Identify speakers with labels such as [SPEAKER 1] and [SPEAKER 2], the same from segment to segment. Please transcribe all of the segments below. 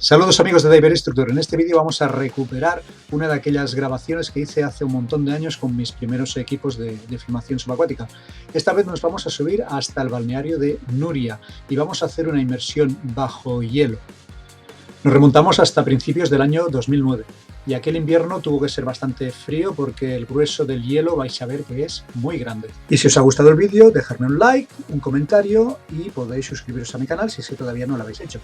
[SPEAKER 1] Saludos amigos de Diver Instructor. En este vídeo vamos a recuperar una de aquellas grabaciones que hice hace un montón de años con mis primeros equipos de filmación subacuática. Esta vez nos vamos a subir hasta el balneario de Nuria y vamos a hacer una inmersión bajo hielo. Nos remontamos hasta principios del año 2009 y aquel invierno tuvo que ser bastante frío porque el grueso del hielo vais a ver que es muy grande. Y si os ha gustado el vídeo, dejadme un like, un comentario y podéis suscribiros a mi canal si es que todavía no lo habéis hecho.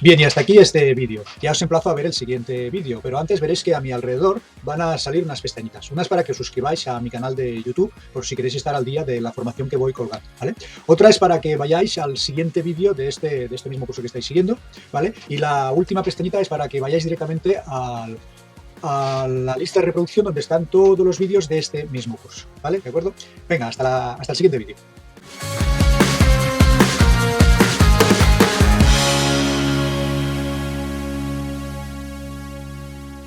[SPEAKER 1] Bien, y hasta aquí este vídeo. Ya os emplazo a ver el siguiente vídeo, pero antes veréis que a mi alrededor van a salir unas pestañitas. Una es para que os suscribáis a mi canal de YouTube, por si queréis estar al día de la formación que voy colgando, ¿vale? Otra es para que vayáis al siguiente vídeo de este mismo curso que estáis siguiendo, ¿vale? Y la última pestañita es para que vayáis directamente a la lista de reproducción donde están todos los vídeos de este mismo curso, ¿vale? ¿De acuerdo? Venga, hasta el siguiente vídeo.